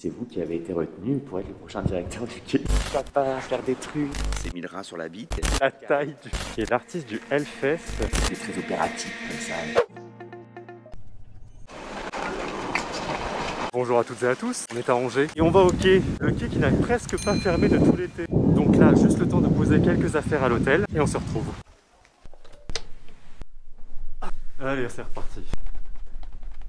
C'est vous qui avez été retenu pour être le prochain directeur du quai. Papa, faire des trucs. C'est 1000 reins sur la bite. La taille qui est l'artiste du Hellfest. C'est très opératif comme ça. Bonjour à toutes et à tous, on est à Angers et on va au quai. Le quai qui n'a presque pas fermé de tout l'été. Donc là, juste le temps de poser quelques affaires à l'hôtel et on se retrouve. Allez, c'est reparti.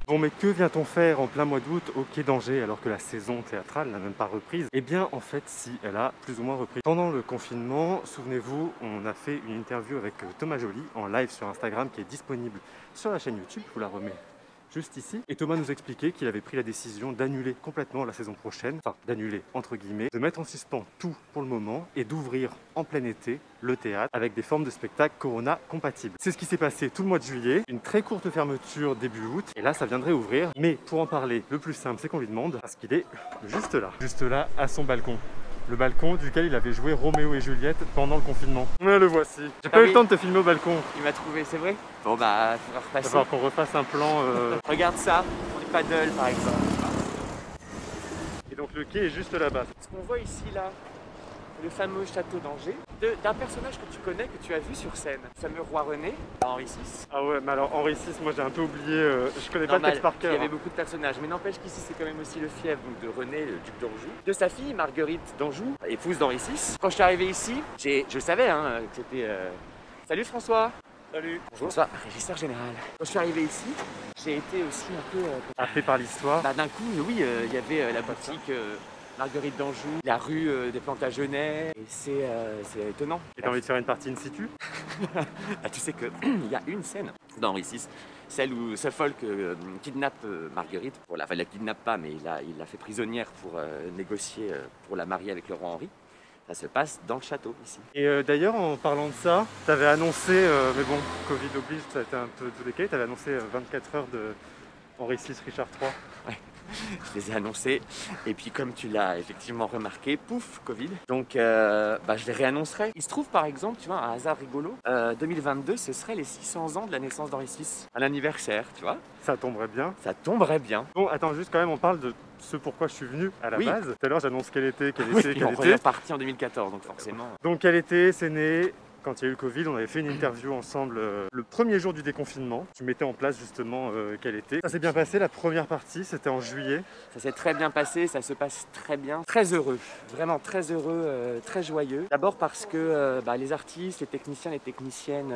Bon, mais que vient-on faire en plein mois d'août au quai d'Angers alors que la saison théâtrale n'a même pas reprise? Eh bien, en fait, si, elle a plus ou moins repris. Pendant le confinement, souvenez-vous, on a fait une interview avec Thomas Joly en live sur Instagram qui est disponible sur la chaîne YouTube, je vous la remets juste ici. Et Thomas nous expliquait qu'il avait pris la décision d'annuler complètement la saison prochaine, enfin d'annuler entre guillemets, de mettre en suspens tout pour le moment et d'ouvrir en plein été le théâtre avec des formes de spectacle Corona compatibles. C'est ce qui s'est passé tout le mois de juillet, une très courte fermeture début août et là ça viendrait ouvrir. Mais pour en parler, le plus simple c'est qu'on lui demande parce qu'il est juste là à son balcon. Le balcon duquel il avait joué Roméo et Juliette pendant le confinement. Ouais, le voici. J'ai pas eu le temps de te filmer au balcon. Il m'a trouvé, c'est vrai? Bon bah, il faudra Il va repasser. falloir qu'on refasse un plan. Regarde ça, pour les paddles par exemple. Et donc le quai est juste là-bas. Ce qu'on voit ici là, le fameux château d'Angers, d'un personnage que tu connais, que tu as vu sur scène. Le fameux roi René, Henri VI. Ah ouais, mais alors Henri VI, moi j'ai un peu oublié, je connais pas le Normal, texte par il cœur. y avait beaucoup de personnages, mais n'empêche qu'ici c'est quand même aussi le fief donc, de René, le duc d'Anjou, de sa fille Marguerite d'Anjou, épouse d'Henri VI. Quand je suis arrivé ici, je le savais hein, que c'était... Salut François. Salut. Bonjour. François, régisseur général. Quand je suis arrivé ici, j'ai été aussi un peu... Happé par l'histoire. Bah, d'un coup, oui, il y avait la boutique Marguerite d'Anjou, la rue des Plantagenets, et c'est étonnant. Et t'as envie de faire une partie in situ? Ah, tu sais qu'il y a une scène dans Henri VI, celle où Suffolk kidnappe Marguerite, enfin il la kidnappe pas, mais il la fait prisonnière pour négocier pour la marier avec le roi Henri. Ça se passe dans le château ici. Et d'ailleurs, en parlant de ça, t'avais annoncé, mais bon, Covid oblige, ça a été un peu tout décalé, t'avais annoncé 24 heures de Henri VI, Richard III. Ouais. Je les ai annoncés et puis comme tu l'as effectivement remarqué, pouf, Covid. Donc je les réannoncerai. Il se trouve par exemple, tu vois, un hasard rigolo, 2022 ce serait les 600 ans de la naissance d'Henri VI, à l'anniversaire, tu vois. Ça tomberait bien. Ça tomberait bien. Bon, attends, juste quand même, on parle de ce pourquoi je suis venu à la Oui. base. Tout à l'heure, j'annonce quel été, Et on est reparti en 2014, donc forcément. Donc quel été, c'est né. Quand il y a eu le Covid, on avait fait une interview ensemble le premier jour du déconfinement. Tu mettais en place justement quel été. Ça s'est bien passé, la première partie, c'était en juillet. Ça s'est très bien passé, ça se passe très bien. Très heureux, vraiment très heureux, très joyeux. D'abord parce que les artistes, les techniciens, les techniciennes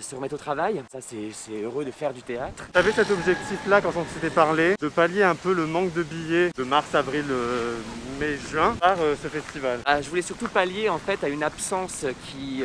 se remettent au travail. Ça, c'est heureux de faire du théâtre. Tu avais cet objectif-là quand on s'était parlé, de pallier un peu le manque de billets de mars, avril, mai, juin par ce festival. Je voulais surtout pallier en fait à une absence qui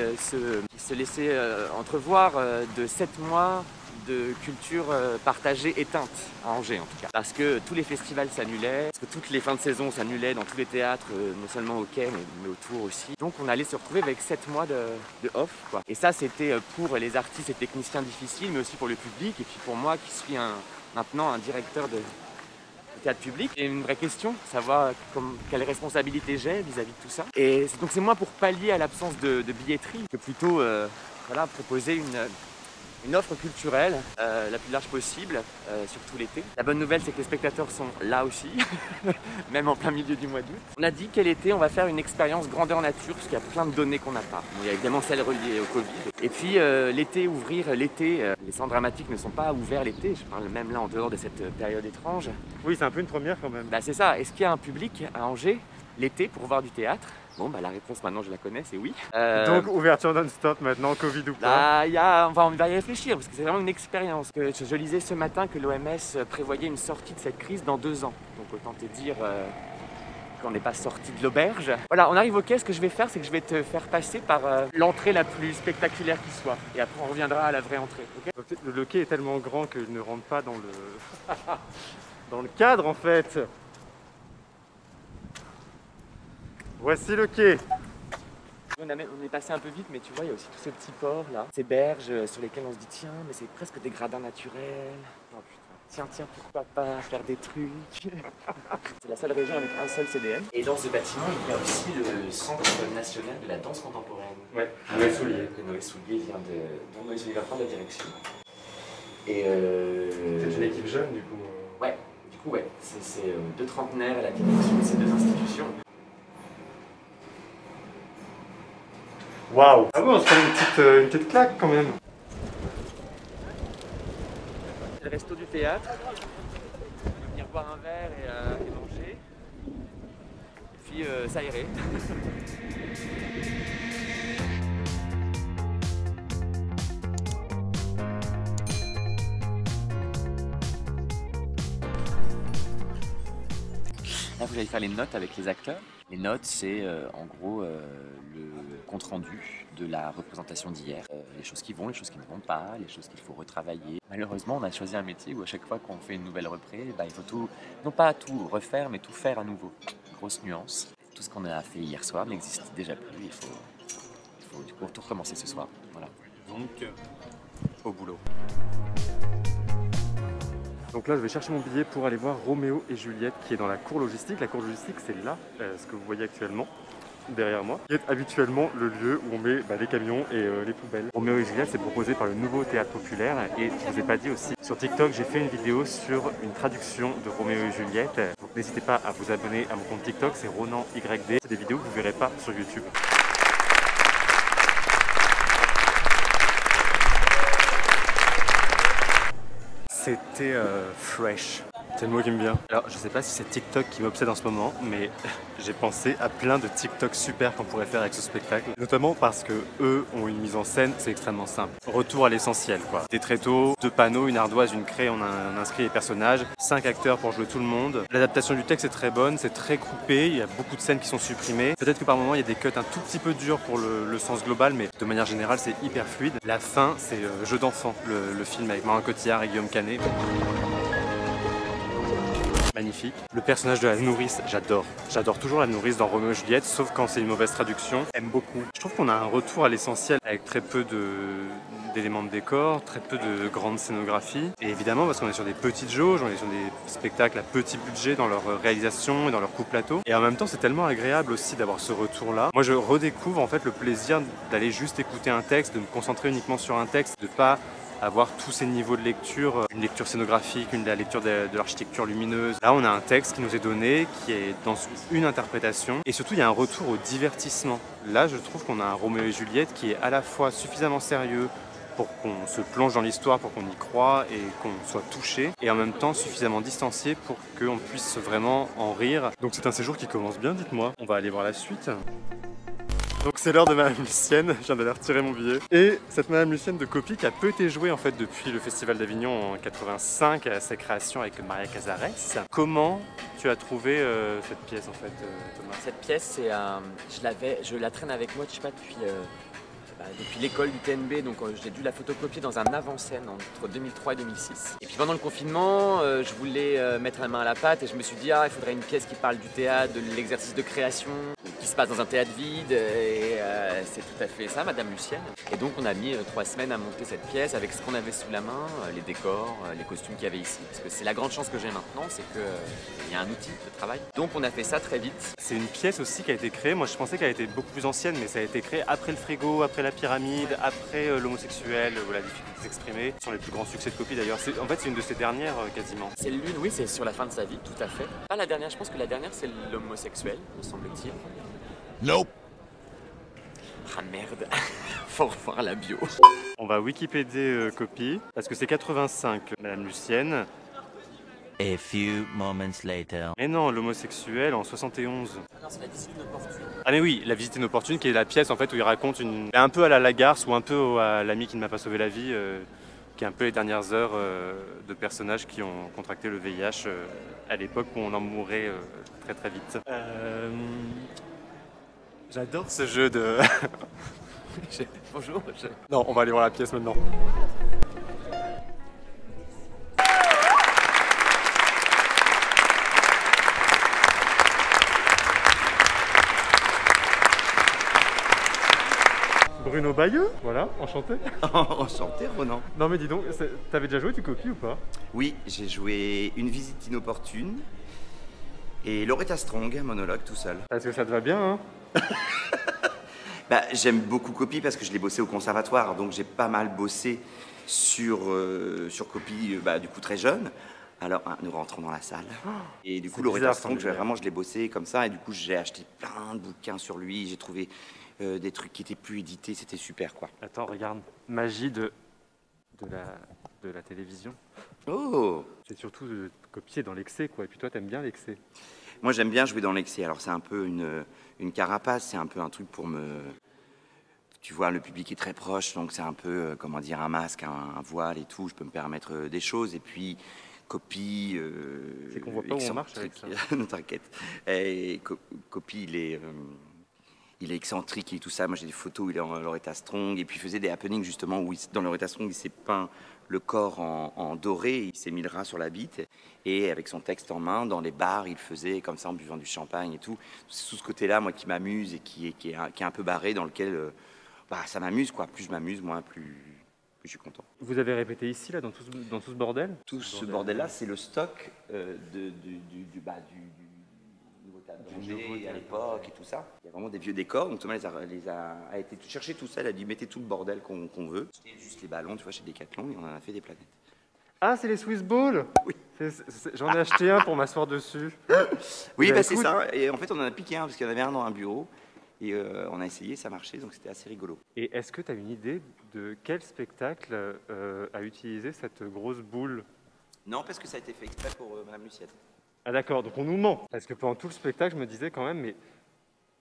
se laissait entrevoir de 7 mois de culture partagée éteinte à Angers en tout cas. Parce que tous les festivals s'annulaient, parce que toutes les fins de saison s'annulaient dans tous les théâtres, non seulement au quai mais autour aussi. Donc on allait se retrouver avec 7 mois de off quoi. Et ça c'était pour les artistes et techniciens difficiles mais aussi pour le public et puis pour moi qui suis maintenant un directeur de théâtre public. Et une vraie question, savoir quelle responsabilité j'ai vis-à-vis de tout ça. Et donc c'est moins pour pallier à l'absence de billetterie que plutôt proposer une offre culturelle la plus large possible, surtout l'été. La bonne nouvelle, c'est que les spectateurs sont là aussi, même en plein milieu du mois d'août. On a dit qu'à l'été, on va faire une expérience grandeur nature, parce qu'il y a plein de données qu'on n'a pas. Il y a évidemment celles reliées au Covid. Et puis l'été, ouvrir l'été, les centres dramatiques ne sont pas ouverts l'été, je parle même là en dehors de cette période étrange. Oui, c'est un peu une première quand même. C'est ça, est-ce qu'il y a un public à Angers l'été pour voir du théâtre? Bon, la réponse maintenant je la connais, c'est oui. Donc ouverture non-stop maintenant, Covid ou pas? On va y réfléchir parce que c'est vraiment une expérience. Je lisais ce matin que l'OMS prévoyait une sortie de cette crise dans 2 ans. Donc autant te dire qu'on n'est pas sorti de l'auberge. Voilà, on arrive au quai, ce que je vais faire, c'est que je vais te faire passer par l'entrée la plus spectaculaire qui soit. Et après on reviendra à la vraie entrée. Okay, le quai est tellement grand qu'il ne rentre pas dans le, dans le cadre en fait. Voici le quai. On est passé un peu vite, mais tu vois, il y a aussi tous ces petits ports là, ces berges sur lesquelles on se dit tiens, mais c'est presque des gradins naturels. Oh putain, tiens, pourquoi pas faire des trucs. C'est la seule région avec un seul CDM. Et dans ce bâtiment, il y a aussi le Centre national de la danse contemporaine. Ouais, Noé Soulier. Noé Soulier dont Noé Soulier va prendre la direction. Et c'est une équipe jeune du coup. Ouais. Du coup, ouais, c'est deux trentenaires à la direction de ces deux institutions. Waouh! Ah bon, on se prend une petite claque quand même. C'est le resto du théâtre. On peut venir boire un verre et manger. Et puis s'aérer. Là, vous allez faire les notes avec les acteurs. Les notes, c'est en gros le compte-rendu de la représentation d'hier. Les choses qui vont, les choses qui ne vont pas, les choses qu'il faut retravailler. Malheureusement, on a choisi un métier où à chaque fois qu'on fait une nouvelle reprise, il faut tout, non pas tout refaire, mais tout faire à nouveau. Grosse nuance. Tout ce qu'on a fait hier soir n'existe déjà plus. Il faut du coup tout recommencer ce soir. Voilà. Donc, au boulot. Donc là, je vais chercher mon billet pour aller voir Roméo et Juliette qui est dans la cour logistique. La cour logistique, c'est là, ce que vous voyez actuellement, derrière moi, qui est habituellement le lieu où on met les camions et les poubelles. Roméo et Juliette, c'est proposé par le Nouveau Théâtre Populaire. Et je vous ai pas dit aussi, sur TikTok, j'ai fait une vidéo sur une traduction de Roméo et Juliette. Donc n'hésitez pas à vous abonner à mon compte TikTok, c'est Ronan YD. C'est des vidéos que vous verrez pas sur YouTube. C'était fresh. C'est le mot qui me vient. Alors, je sais pas si c'est TikTok qui m'obsède en ce moment, mais j'ai pensé à plein de TikTok super qu'on pourrait faire avec ce spectacle. Notamment parce que eux ont une mise en scène, c'est extrêmement simple. Retour à l'essentiel, quoi. Des tréteaux, 2 panneaux, une ardoise, une craie, on inscrit les personnages, 5 acteurs pour jouer tout le monde. L'adaptation du texte est très bonne, c'est très coupé, il y a beaucoup de scènes qui sont supprimées. Peut-être que par moments, il y a des cuts un tout petit peu durs pour le sens global, mais de manière générale, c'est hyper fluide. La fin, c'est Jeu d'enfant, le film avec Marion Cotillard et Guillaume Canet. Magnifique. Le personnage de la nourrice, j'adore. J'adore toujours la nourrice dans Roméo et Juliette, sauf quand c'est une mauvaise traduction. J'aime beaucoup. Je trouve qu'on a un retour à l'essentiel avec très peu d'éléments de décor, très peu de grandes scénographies. Et évidemment, parce qu'on est sur des petites jauges, on est sur des spectacles à petit budget dans leur réalisation et dans leur coup plateau. Et en même temps, c'est tellement agréable aussi d'avoir ce retour-là. Moi, je redécouvre en fait le plaisir d'aller juste écouter un texte, de me concentrer uniquement sur un texte, de pas avoir tous ces niveaux de lecture, une lecture scénographique, la lecture de l'architecture lumineuse. Là, on a un texte qui nous est donné, qui est dans une interprétation. Et surtout, il y a un retour au divertissement. Là, je trouve qu'on a un Roméo et Juliette qui est à la fois suffisamment sérieux pour qu'on se plonge dans l'histoire, pour qu'on y croie et qu'on soit touché, et en même temps suffisamment distancié pour qu'on puisse vraiment en rire. Donc c'est un séjour qui commence bien, dites-moi. On va aller voir la suite. Donc c'est l'heure de Madame Lucienne, je viens d'aller retirer mon billet. Et cette Madame Lucienne de Copie qui a peu été jouée en fait depuis le Festival d'Avignon en 85 à sa création avec Maria Casares. Comment tu as trouvé cette pièce en fait, Thomas? Cette pièce, je la traîne avec moi, je sais pas, depuis l'école du TNB, donc j'ai dû la photocopier dans un avant-scène entre 2003 et 2006. Et puis pendant le confinement, je voulais mettre la main à la pâte et je me suis dit il faudrait une pièce qui parle du théâtre, de l'exercice de création, qui se passe dans un théâtre vide, et c'est tout à fait ça, Madame Lucienne. Et donc on a mis 3 semaines à monter cette pièce avec ce qu'on avait sous la main, les décors, les costumes qu'il y avait ici. Parce que c'est la grande chance que j'ai maintenant, c'est qu'il y a un outil de travail. Donc on a fait ça très vite. C'est une pièce aussi qui a été créée, moi je pensais qu'elle était beaucoup plus ancienne, mais ça a été créé après le frigo, après la pyramide, après l'homosexuel, ou la difficulté de s'exprimer. Ce sont les plus grands succès de Copie d'ailleurs. En fait c'est une de ses dernières quasiment. C'est l'une, oui, c'est sur la fin de sa vie, tout à fait. Pas la dernière, je pense que la dernière c'est l'homosexuel, me semble-t-il. Nope. Ah merde, faut revoir la bio. On va Wikipédier Copie, parce que c'est 85, Madame Lucienne. A few moments later. Mais non, l'homosexuel en 71. Ah non, c'est la visite inopportune. Ah mais oui, la visite inopportune qui est la pièce en fait où il raconte un peu à la Lagarce ou un peu à l'ami qui ne m'a pas sauvé la vie, qui est un peu les dernières heures de personnages qui ont contracté le VIH à l'époque où on en mourait très très vite. J'adore ce jeu de... Bonjour. Non, on va aller voir la pièce maintenant. Bruno Bayeux, voilà, enchanté. Enchanté, Ronan. Non mais dis donc, t'avais déjà joué, tu copies ou pas? Oui, j'ai joué Une visite inopportune et Loretta Strong, un monologue tout seul. Parce que ça te va bien, hein? J'aime beaucoup Copie parce que je l'ai bossé au conservatoire, donc j'ai pas mal bossé sur Copie, du coup très jeune. Alors, nous rentrons dans la salle. Et du coup, c'est Loretta bizarre, Strong, son délire. vraiment, je l'ai bossé comme ça. Et du coup, j'ai acheté plein de bouquins sur lui. J'ai trouvé des trucs qui étaient plus édités. C'était super, quoi. Attends, regarde. Magie de la télévision. Oh! C'est surtout de copier dans l'excès, quoi. Et puis toi, t'aimes bien l'excès. Moi, j'aime bien jouer dans l'excès. Alors, c'est un peu une carapace. C'est un peu un truc pour me... Tu vois, le public est très proche. Donc, c'est un peu, comment dire, un masque, un voile et tout. Je peux me permettre des choses. Et puis... Copy, C'est qu'on voit pas où on marche avec excentrique. ça. Non, t'inquiète. Et Copy, il est excentrique et tout ça. Moi, j'ai des photos où il est en Loretta Strong. Et puis, il faisait des happenings, justement, où dans Loretta Strong, il s'est peint le corps en doré. Il s'est mis le rat sur la bite. Et avec son texte en main, dans les bars, il faisait comme ça, en buvant du champagne et tout. C'est tout ce côté-là, moi, qui m'amuse et qui est un peu barré, dans lequel ça m'amuse, quoi. Plus je m'amuse, moi, plus je suis content. Vous avez répété ici, là, dans tout ce bordel? Tout ce bordel-là, c'est le stock du Nouveau Théâtre d'Angers à l'époque et tout ça. Il y a vraiment des vieux décors. Donc Thomas a été chercher tout ça. Elle a dit mettez tout le bordel qu'on veut. C'était juste les ballons, tu vois, chez Decathlon, et on en a fait des planètes. Ah, c'est les Swiss Balls? Oui. J'en ai acheté un pour m'asseoir dessus. Oui, Bah, c'est écoute. ça. Et en fait, on en a piqué un parce qu'il y en avait un dans un bureau. Et on a essayé, ça marchait, donc c'était assez rigolo. Et est-ce que tu as une idée de quel spectacle a utilisé cette grosse boule? Non, parce que ça a été fait exprès pour Madame Lucienne. Ah d'accord, donc on nous ment. Parce que pendant tout le spectacle, je me disais quand même, mais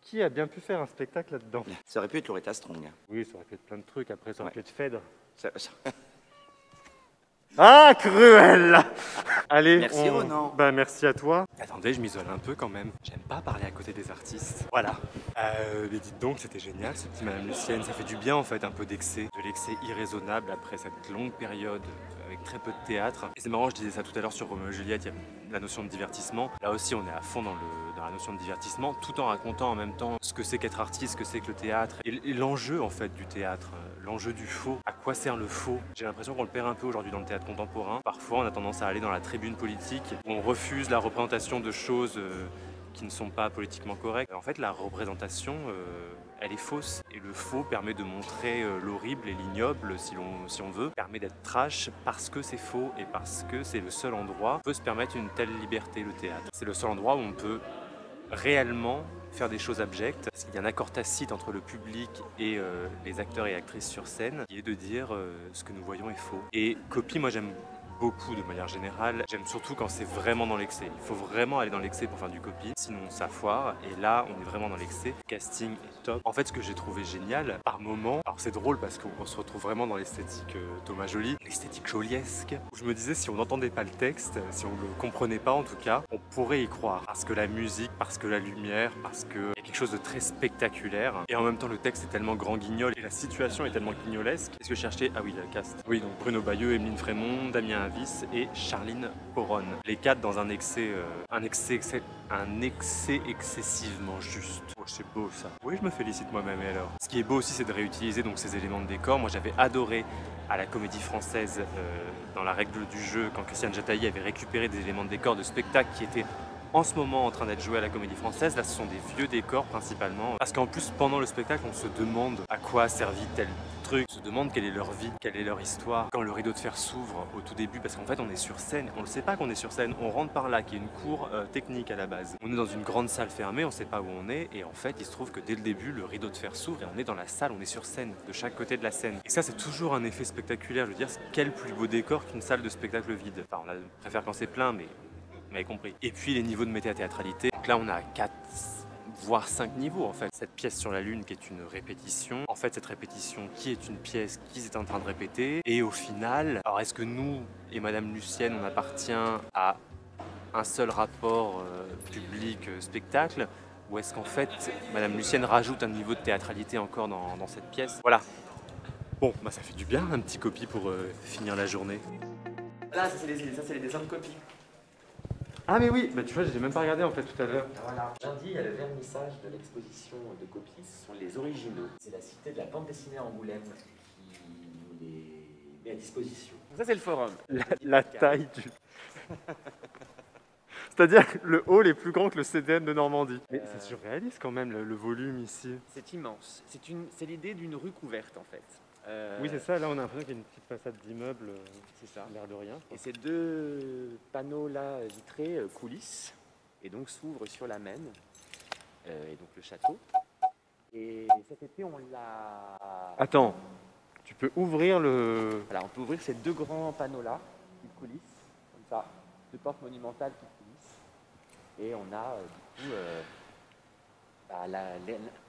qui a bien pu faire un spectacle là-dedans? Ça aurait pu être Loretta Strong. Oui, ça aurait pu être plein de trucs. Après, ça aurait pu Ouais. être Phèdre. Ça- Ah, cruel! Allez, Merci, Ronan. Bah, merci à toi. Attendez, je m'isole un peu quand même. J'aime pas parler à côté des artistes. Voilà. Mais dites donc, c'était génial, ce petit Madame Lucienne. Ça fait du bien, en fait, un peu d'excès. De l'excès irraisonnable après cette longue période avec très peu de théâtre. Et c'est marrant, je disais ça tout à l'heure sur Roméo et Juliette, il y a la notion de divertissement. Là aussi, on est à fond dans la notion de divertissement, tout en racontant en même temps ce que c'est qu'être artiste, ce que c'est que le théâtre. Et l'enjeu, en fait, du théâtre, l'enjeu du faux. À quoi sert le faux? J'ai l'impression qu'on le perd un peu aujourd'hui dans le théâtre contemporain. Parfois, on a tendance à aller dans la tribune politique, où on refuse la représentation de choses qui ne sont pas politiquement correctes. En fait, la représentation, elle est fausse. Et le faux permet de montrer l'horrible et l'ignoble, si on veut. Permet d'être trash parce que c'est faux et parce que c'est le seul endroit où on peut se permettre une telle liberté, le théâtre. C'est le seul endroit où on peut réellement faire des choses abjectes. Il y a un accord tacite entre le public et les acteurs et actrices sur scène qui est de dire ce que nous voyons est faux. Et Copy, moi j'aime beaucoup de manière générale. J'aime surtout quand c'est vraiment dans l'excès. Il faut vraiment aller dans l'excès pour faire du Copy, sinon ça foire. Et là, on est vraiment dans l'excès. Le casting est top. En fait, ce que j'ai trouvé génial, par moment, alors c'est drôle parce qu'on se retrouve vraiment dans l'esthétique Thomas Joly, l'esthétique joliesque. Où je me disais, si on n'entendait pas le texte, si on ne le comprenait pas en tout cas, on pourrait y croire. Parce que la musique, parce que la lumière, parce qu'il y a quelque chose de très spectaculaire. Et en même temps, le texte est tellement grand guignol et la situation est tellement guignolesque. Qu'est-ce que je cherchais? Ah oui, la cast. Oui, donc Bruno Bayeux, Emeline Frémont, Damien Avis et Charline Poron. Les quatre dans un excès excessivement juste. Oh, c'est beau ça. Oui, je me félicite moi-même. Et alors, ce qui est beau aussi, c'est de réutiliser donc ces éléments de décor. Moi, j'avais adoré à la Comédie Française, dans la règle du jeu, quand Christiane Jataï avait récupéré des éléments de décor de spectacle qui étaient en ce moment en train d'être joués à la Comédie Française. Là, ce sont des vieux décors principalement. Parce qu'en plus, pendant le spectacle, on se demande à quoi a servi tel truc. On se demande quelle est leur vie, quelle est leur histoire. Quand le rideau de fer s'ouvre au tout début, parce qu'en fait, on est sur scène. On ne sait pas qu'on est sur scène. On rentre par là, qui est une cour technique à la base. On est dans une grande salle fermée, on ne sait pas où on est. Et en fait, il se trouve que dès le début, le rideau de fer s'ouvre et on est dans la salle, on est sur scène, de chaque côté de la scène. Et ça, c'est toujours un effet spectaculaire. Je veux dire, quel plus beau décor qu'une salle de spectacle vide. Enfin, on préfère quand c'est plein, mais vous m'avez compris. Et puis les niveaux de métathéâtralité. Donc là, on a 4 voire 5 niveaux en fait. Cette pièce sur la Lune qui est une répétition. En fait, cette répétition qui est une pièce qu'ils étaient en train de répéter. Et au final, alors est-ce que nous et Madame Lucienne, on appartient à un seul rapport public-spectacle? Ou est-ce qu'en fait, Madame Lucienne rajoute un niveau de théâtralité encore dans cette pièce? Voilà. Bon, bah ça fait du bien, un petit Copy pour finir la journée. Là, ça c'est les dessins de Copy. Ah mais oui, bah tu vois, j'ai même pas regardé en fait tout à l'heure. Voilà. Lundi, il y a le vernissage de l'exposition de Copy. Ce sont les originaux. C'est la cité de la bande dessinée Angoulême qui nous les met à disposition. Ça, c'est le forum. La taille du... C'est-à-dire que le hall est plus grand que le CDN de Normandie. Mais c'est surréaliste quand même le volume ici. C'est immense. C'est l'idée d'une rue couverte en fait. Oui, c'est ça. Là, on a l'impression qu'il y a une petite façade d'immeuble, C'est ça. l'air de rien. Et ces deux panneaux-là vitrés coulissent et donc s'ouvrent sur la Maine et donc le château. Et cet été, on l'a... Attends, tu peux ouvrir le... Voilà, on peut ouvrir ces deux grands panneaux-là qui coulissent, comme ça, deux portes monumentales qui coulissent. Et on a du coup...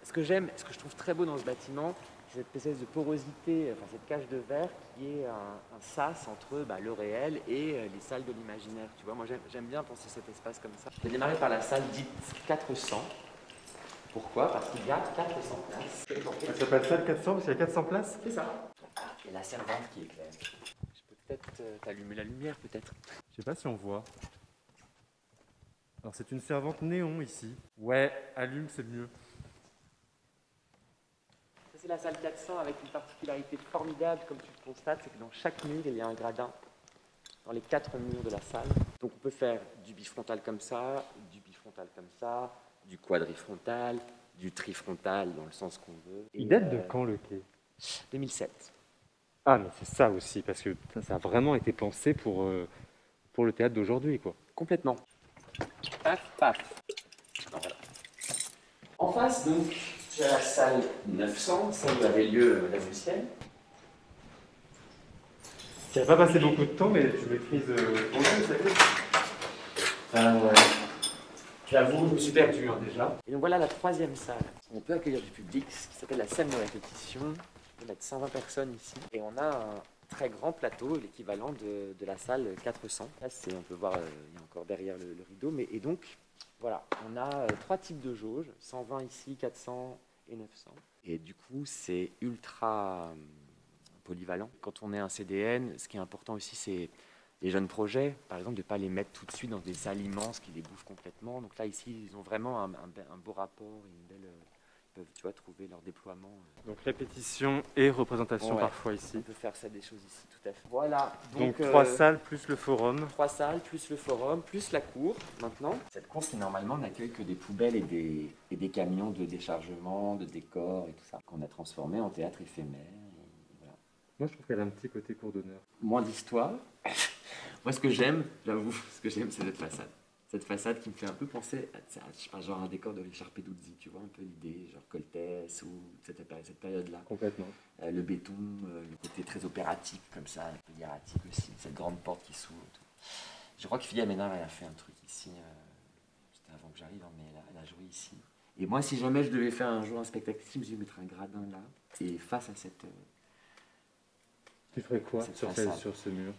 ce que j'aime, ce que je trouve très beau dans ce bâtiment, c'est cette espèce de porosité, enfin cette cage de verre qui est un sas entre le réel et les salles de l'imaginaire. Tu vois, moi j'aime bien penser cet espace comme ça. Je vais démarrer par la salle dite 400. Pourquoi? Parce qu'il y a 400 places. Elle s'appelle salle 400 parce qu'il y a 400 places? C'est ça. Et la servante qui éclaire. Je peux peut-être t'allumer la lumière peut-être. Je sais pas si on voit. Alors c'est une servante néon ici. Ouais, allume, c'est mieux. Ça c'est la salle 400 avec une particularité formidable, comme tu le constates, c'est que dans chaque mur il y a un gradin. Dans les 4 murs de la salle. Donc on peut faire du bifrontal comme ça, du bifrontal comme ça, du quadrifrontal, du trifrontal dans le sens qu'on veut. Il date de quand le quai? 2007. Ah mais c'est ça aussi, parce que ça a vraiment été pensé pour le théâtre d'aujourd'hui, quoi. Complètement. Paf, paf. Non, voilà. En face, donc, tu as la salle 900, celle où avait lieu la Lucienne. Tu n'as pas passé beaucoup de temps, mais tu maîtrises ton jeu, ça y est. Ouais. J'avoue, je me suis perdu déjà. Et donc voilà la 3e salle. On peut accueillir du public, ce qui s'appelle la salle de répétition. On peut mettre 120 personnes ici. Et on a un très grand plateau, l'équivalent de la salle 400. Là, on peut voir, il y a encore derrière le rideau. Et donc, voilà, on a 3 types de jauges. 120 ici, 400 et 900. Et du coup, c'est ultra polyvalent. Quand on est un CDN, ce qui est important aussi, c'est les jeunes projets, par exemple, de ne pas les mettre tout de suite dans des salles immenses qui les bouffent complètement. Donc là, ici, ils ont vraiment un beau rapport, ils peuvent, tu vois, trouver leur déploiement. Donc répétition et représentation Ouais. parfois ici. On peut faire ça des choses ici, tout à fait. Voilà. Donc 3 salles plus le forum. 3 salles, plus le forum, plus la cour, maintenant. Cette cour qui, normalement, n'accueille que des poubelles et des camions de déchargement, de décors et tout ça, qu'on a transformé en théâtre éphémère. Voilà. Moi, je trouve qu'elle a un petit côté cours d'honneur. Moins d'histoire. Moi, ce que j'aime, j'avoue, c'est cette façade. Cette façade qui me fait un peu penser à genre un décor de Richard Peduzzi, tu vois, un peu l'idée, genre Coltès ou cette période-là. Complètement. Le béton, le côté très opératique, comme ça, un peu hiératique aussi, cette grande porte qui s'ouvre. Je crois que Philippe Ménard a fait un truc ici, c'était avant que j'arrive, hein, mais elle a joué ici. Et moi, si jamais je devais faire un jour un spectacle ici, je me suis dit, mettre un gradin là, et face à cette... Tu ferais quoi sur ce mur?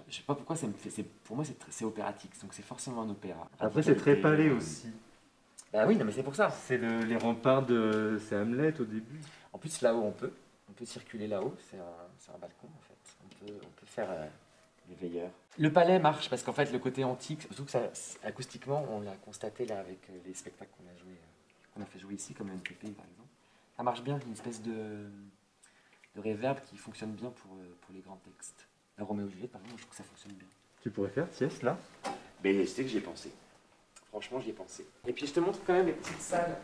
Je sais pas pourquoi ça me fait. Pour moi, c'est opératique, donc c'est forcément un opéra. Après, c'est très palais aussi. Bah oui, non, mais c'est pour ça. C'est les remparts de... C'est Hamlet au début. En plus, là-haut, on peut circuler là-haut. C'est un balcon, en fait. On peut faire les veilleurs. Le palais marche parce qu'en fait, le côté antique, surtout que acoustiquement, on l'a constaté là avec les spectacles qu'on a fait jouer ici, comme le NPP par exemple. Ça marche bien, une espèce de réverb qui fonctionne bien pour les grands textes. Roméo et Juliette, par exemple, je trouve que ça fonctionne bien. Tu pourrais faire Thiès là? Mais c'est que j'y ai pensé. Franchement, j'y ai pensé. Et puis je te montre quand même les petites salles.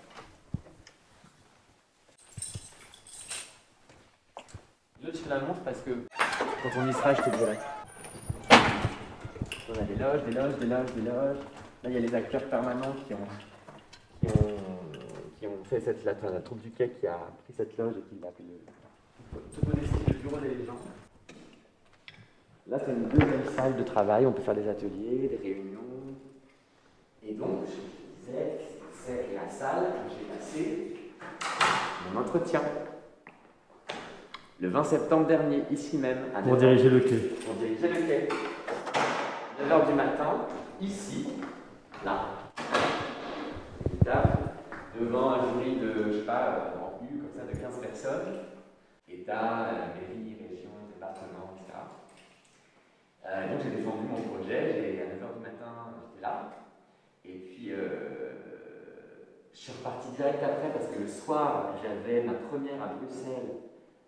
Là, je te la montre parce que quand on y sera, je te dirai. On a des loges, des loges, des loges, des loges. Là, il y a les acteurs permanents qui ont fait la troupe du quai qui a pris cette loge et qui l'a appelé le bureau des légendes. Là, c'est une deuxième salle de travail. On peut faire des ateliers, des réunions. Et donc, je disais, c'est la salle où j'ai passé mon entretien. Le 20 septembre dernier, ici même. Pour diriger le quai. Pour diriger le quai. 9h du matin, ici, là. Devant un jury de, je sais pas, en U, comme ça, de 15 personnes. État, mairie, région, département, etc. Donc j'ai défendu mon projet, à 9h du matin, j'étais là. Et puis, je suis reparti direct après parce que le soir, j'avais ma première à Bruxelles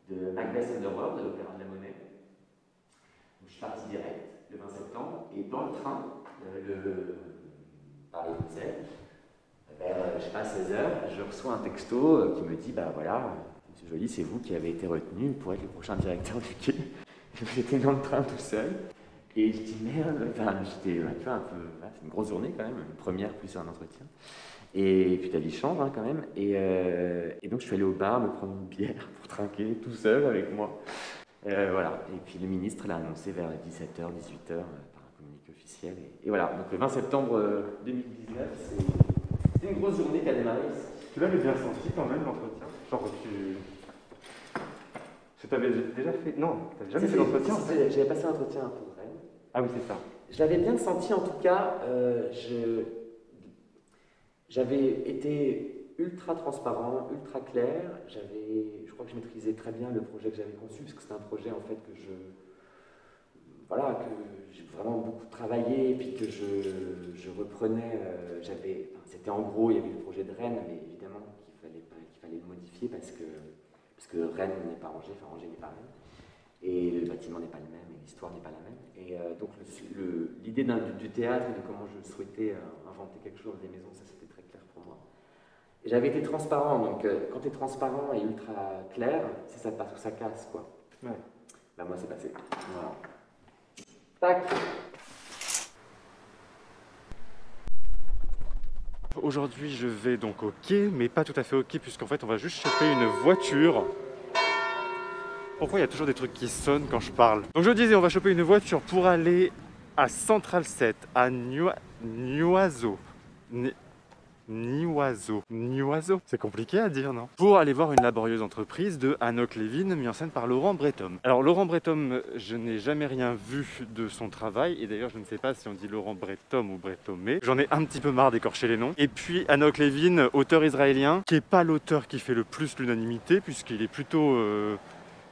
de Macbeth Underworld, de l'Opéra de la Monnaie. Donc je suis parti direct, le 20 septembre, et dans le train, le Paris-Bruxelles, vers, je sais pas, 16h, je reçois un texto qui me dit, bah voilà, je lui dis, c'est vous qui avez été retenu pour être le prochain directeur du quai. J'étais dans le train tout seul. Et je dis merde, enfin, j'étais un peu, c'est une grosse journée quand même, une première plus un entretien. Et puis ta vie change hein, quand même. Et donc je suis allé au bar me prendre une bière pour trinquer tout seul avec moi. Voilà. Et puis le ministre l'a annoncé vers 17h, 18h par un communiqué officiel. Et voilà, donc le 20 septembre 2019, c'est une grosse journée qui a démarré ici. Tu l'avais bien senti quand même l'entretien? Genre tu t'avais déjà fait... Non, t'avais jamais fait l'entretien? J'avais passé l'entretien pour Rennes. Ah oui, c'est ça. Je l'avais bien senti en tout cas. J'avais été ultra transparent, ultra clair. Je crois que je maîtrisais très bien le projet que j'avais conçu, parce que c'était un projet en fait que j'ai vraiment beaucoup travaillé, et puis que je reprenais. C'était en gros, il y avait le projet de Rennes, mais évidemment qu'il fallait le modifier parce que Rennes n'est pas Angers, enfin Angers n'est pas Rennes. Et le bâtiment n'est pas le même, et l'histoire n'est pas la même. Et donc l'idée du théâtre et de comment je souhaitais inventer quelque chose, des maisons, ça c'était très clair pour moi. Et j'avais été transparent, donc quand tu es transparent et ultra clair, c'est ça passe ou ça casse, quoi. Ouais. Bah moi c'est passé. Voilà. Tac. Aujourd'hui je vais donc au quai, mais pas tout à fait au quai, puisqu'en fait on va juste choper une voiture. Pourquoi il y a toujours des trucs qui sonnent quand je parle? Donc je disais, on va choper une voiture pour aller à Central 7, à Niuazo. Niuazo, c'est compliqué à dire, non? Pour aller voir une laborieuse entreprise de Anouk Levin, mise en scène par Laurent Brethom. Alors Laurent Brethom, je n'ai jamais rien vu de son travail, et d'ailleurs je ne sais pas si on dit Laurent Brethom ou Brethomé. J'en ai un petit peu marre d'écorcher les noms. Et puis Anouk Levin, auteur israélien, qui n'est pas l'auteur qui fait le plus l'unanimité, puisqu'il est plutôt...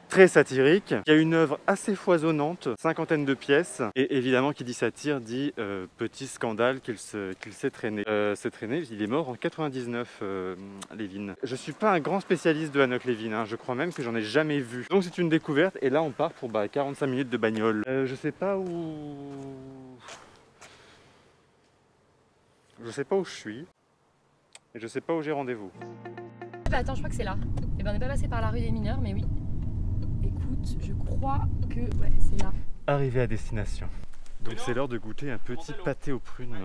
très satirique, il y a une œuvre assez foisonnante, cinquantaine de pièces, et évidemment qui dit satire dit petit scandale qu'il s'est traîné. Il est mort en 99, Levin. Je suis pas un grand spécialiste de Anouk Levin, hein. Je crois même que j'en ai jamais vu. Donc c'est une découverte, et là on part pour 45 minutes de bagnole. Je sais pas où je suis, et je sais pas où j'ai rendez-vous. Bah attends, je crois que c'est là. Et ben on n'est pas passé par la rue des mineurs, mais oui. Écoute, je crois que ouais, c'est là. Arrivé à destination. Donc c'est l'heure de goûter un petit pâté aux prunes.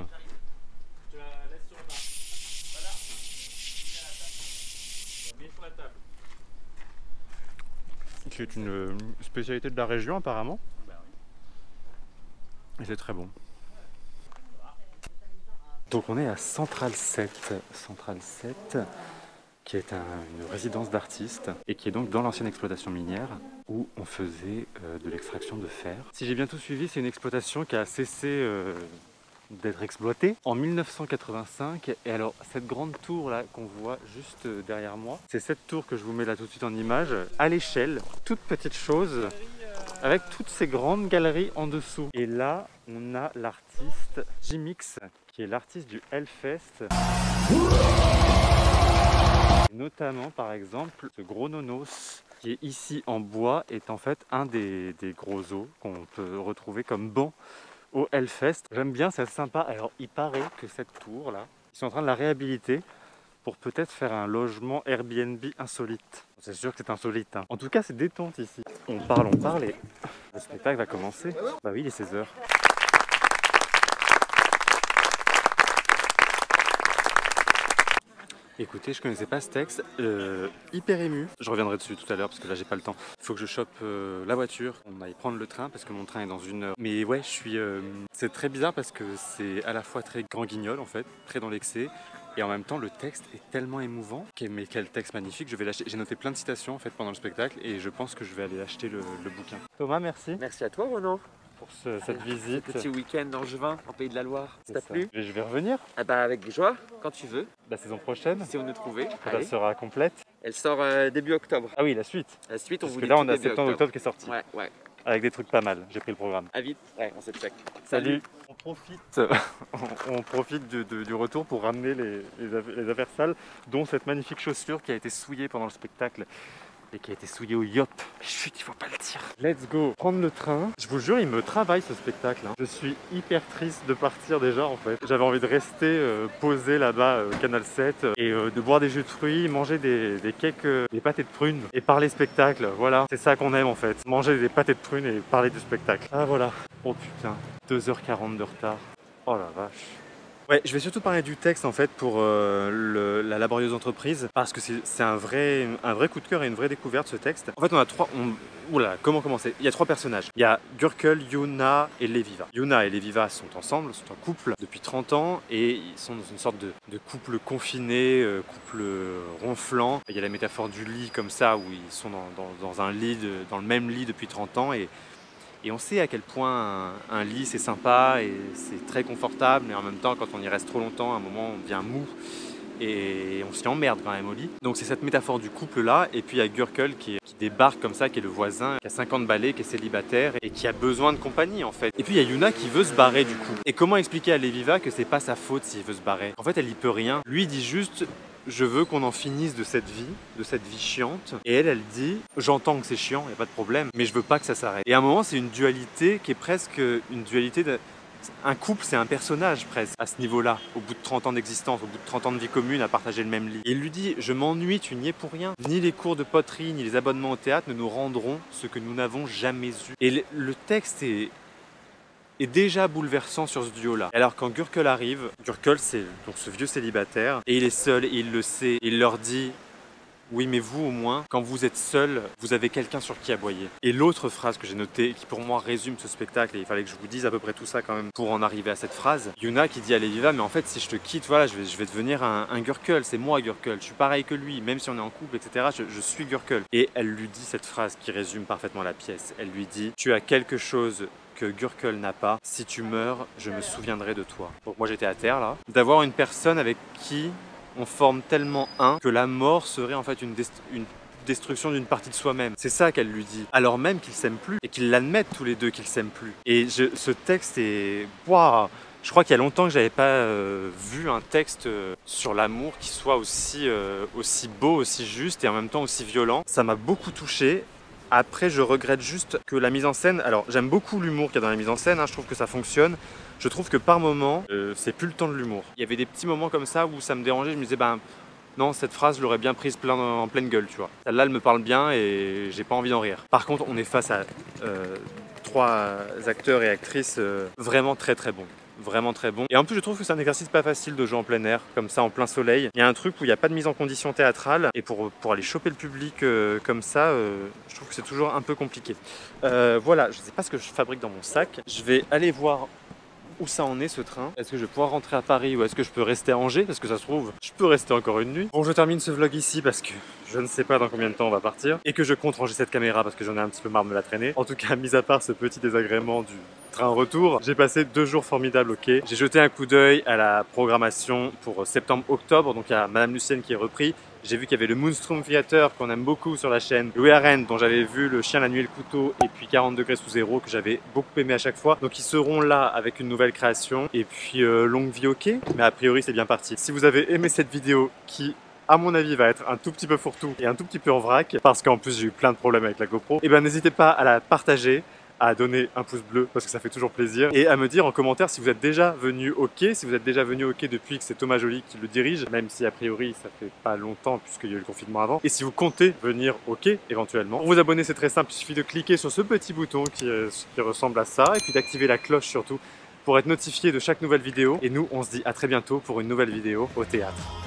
Je la laisse sur le bas. Voilà. Mets sur la table. C'est une spécialité de la région apparemment. Et c'est très bon. Donc on est à Central 7. Central 7, qui est une résidence d'artistes et qui est donc dans l'ancienne exploitation minière où on faisait de l'extraction de fer. Si j'ai bien tout suivi, c'est une exploitation qui a cessé d'être exploitée en 1985. Et alors cette grande tour là qu'on voit juste derrière moi, c'est cette tour que je vous mets là tout de suite en image, à l'échelle, toute petite chose, avec toutes ces grandes galeries en dessous. Et là, on a l'artiste Jimix, qui est l'artiste du Hellfest. Notamment, par exemple, ce gros nonos qui est ici en bois est en fait un des gros os qu'on peut retrouver comme banc au Hellfest. J'aime bien, c'est sympa. Alors, il paraît que cette tour-là, ils sont en train de la réhabiliter pour peut-être faire un logement Airbnb insolite. C'est sûr que c'est insolite, hein. En tout cas, c'est détente ici. On parle et le spectacle va commencer. Bah oui, il est 16h. Écoutez, je connaissais pas ce texte, hyper ému. Je reviendrai dessus tout à l'heure parce que là j'ai pas le temps. Il faut que je chope la voiture, on aille prendre le train parce que mon train est dans 1 heure. Mais ouais, c'est très bizarre parce que c'est à la fois très grand guignol en fait, très dans l'excès. Et en même temps, le texte est tellement émouvant. Mais quel texte magnifique, je vais l'acheter. J'ai noté plein de citations en fait pendant le spectacle et je pense que je vais aller acheter le bouquin. Thomas, merci. Merci à toi, Renaud. Pour cette visite. Petit week-end angevin en Pays de la Loire. Ça t'a plu? Je vais revenir. Ah bah avec joie, quand tu veux. La saison prochaine. Si on nous trouvait. Elle sera complète. Elle sort début octobre. Ah oui, la suite. La suite, on Parce vous que dit là, tout on a début septembre-octobre qui est sorti. Ouais. Avec des trucs pas mal. J'ai pris le programme. À vite. Ouais, on se check. Salut. On profite du retour pour ramener les affaires sales, dont cette magnifique chaussure qui a été souillée pendant le spectacle et qui a été souillé au yop. Chut, il faut pas le dire. Let's go, prendre le train. Je vous jure, il me travaille ce spectacle. Hein. Je suis hyper triste de partir déjà en fait. J'avais envie de rester posé là-bas Canal 7 et de boire des jus de fruits, manger des cakes, des pâtés de prunes et parler spectacle. Voilà, c'est ça qu'on aime en fait. Manger des pâtés de prunes et parler du spectacle. Ah voilà. Oh putain, 2h40 de retard. Oh la vache. Ouais, je vais surtout parler du texte en fait pour la laborieuse entreprise parce que c'est un vrai coup de cœur et une vraie découverte ce texte. En fait, on a oula, comment commencer? Il y a 3 personnages. Il y a Gürkel, Yuna et Leviva. Yuna et Leviva sont ensemble, sont en couple depuis 30 ans et ils sont dans une sorte de couple confiné, couple ronflant. Il y a la métaphore du lit comme ça où ils sont dans un lit, dans le même lit depuis 30 ans et on sait à quel point un lit c'est sympa et c'est très confortable, mais en même temps quand on y reste trop longtemps, à un moment on devient mou et on s'y emmerde quand même au lit. Donc c'est cette métaphore du couple là, et puis il y a Gürkel qui débarque comme ça, qui est le voisin, qui a 50 balais, qui est célibataire et qui a besoin de compagnie en fait. Et puis il y a Yuna qui veut se barrer du coup. Et comment expliquer à Leviva que c'est pas sa faute s'il veut se barrer? En fait elle y peut rien. Lui il dit juste je veux qu'on en finisse de cette vie chiante. Et elle dit, j'entends que c'est chiant, il n'y a pas de problème, mais je veux pas que ça s'arrête. Et à un moment, c'est une dualité qui est presque une dualité de... Un couple, c'est un personnage presque, à ce niveau-là, au bout de 30 ans d'existence, au bout de 30 ans de vie commune, à partager le même lit. Et il lui dit, je m'ennuie, tu n'y es pour rien. Ni les cours de poterie, ni les abonnements au théâtre ne nous rendront ce que nous n'avons jamais eu. Et le texte est déjà bouleversant sur ce duo-là. Alors quand Gürkel arrive, Gürkel c'est donc ce vieux célibataire, et il est seul, et il le sait, il leur dit « Oui mais vous au moins, quand vous êtes seul, vous avez quelqu'un sur qui aboyer. » Et l'autre phrase que j'ai notée, qui pour moi résume ce spectacle, et il fallait que je vous dise à peu près tout ça quand même pour en arriver à cette phrase, Yuna qui dit à Leviva « Mais en fait si je te quitte, voilà, je vais devenir un Gürkel, c'est moi Gürkel, je suis pareil que lui, même si on est en couple, etc. Je suis Gürkel. » Et elle lui dit cette phrase qui résume parfaitement la pièce. Elle lui dit « Tu as quelque chose que Gürkel n'a pas. Si tu meurs, je me souviendrai de toi. » Donc moi j'étais à terre là. D'avoir une personne avec qui on forme tellement un que la mort serait en fait une destruction d'une partie de soi-même. C'est ça qu'elle lui dit. Alors même qu'ils s'aiment plus et qu'ils l'admettent tous les deux qu'ils s'aiment plus. Et ce texte est... Waouh! Je crois qu'il y a longtemps que j'avais pas vu un texte sur l'amour qui soit aussi beau, aussi juste et en même temps aussi violent. Ça m'a beaucoup touché. Après, je regrette juste que la mise en scène... Alors, j'aime beaucoup l'humour qu'il y a dans la mise en scène, hein, je trouve que ça fonctionne. Je trouve que par moment, c'est plus le temps de l'humour. Il y avait des petits moments comme ça où ça me dérangeait, je me disais, ben non, cette phrase, je l'aurais bien prise en pleine gueule, tu vois. Celle-là, elle me parle bien et j'ai pas envie d'en rire. Par contre, on est face à 3 acteurs et actrices vraiment très très bons. Vraiment très bon. Et en plus, je trouve que c'est un exercice pas facile de jouer en plein air, comme ça, en plein soleil. Il y a un truc où il n'y a pas de mise en condition théâtrale, et pour aller choper le public comme ça, je trouve que c'est toujours un peu compliqué. Voilà, je ne sais pas ce que je fabrique dans mon sac. Je vais aller voir où ça en est ce train. Est-ce que je vais pouvoir rentrer à Paris ou est-ce que je peux rester à Angers? Parce que ça se trouve, je peux rester encore une nuit. Bon, je termine ce vlog ici parce que je ne sais pas dans combien de temps on va partir. Et que je compte ranger cette caméra parce que j'en ai un petit peu marre de me la traîner. En tout cas, mis à part ce petit désagrément du train retour, j'ai passé 2 jours formidables au quai. J'ai jeté un coup d'œil à la programmation pour septembre-octobre. Donc il y a Madame Lucienne qui est repris. J'ai vu qu'il y avait le Moonstrom Theater qu'on aime beaucoup sur la chaîne, Louis Arène dont j'avais vu Le Chien, la Nuit et le Couteau et puis 40 degrés sous zéro que j'avais beaucoup aimé à chaque fois. Donc ils seront là avec une nouvelle création et puis longue vie au quai, mais a priori c'est bien parti. Si vous avez aimé cette vidéo qui à mon avis va être un tout petit peu fourre-tout et un tout petit peu en vrac parce qu'en plus j'ai eu plein de problèmes avec la GoPro, et ben n'hésitez pas à la partager, à donner un pouce bleu parce que ça fait toujours plaisir et à me dire en commentaire si vous êtes déjà venu au quai, si vous êtes déjà venu au quai depuis que c'est Thomas Joly qui le dirige, même si a priori ça fait pas longtemps puisqu'il y a eu le confinement avant, et si vous comptez venir au quai éventuellement. Pour vous abonner c'est très simple, il suffit de cliquer sur ce petit bouton qui ressemble à ça et puis d'activer la cloche surtout pour être notifié de chaque nouvelle vidéo, et nous on se dit à très bientôt pour une nouvelle vidéo au théâtre.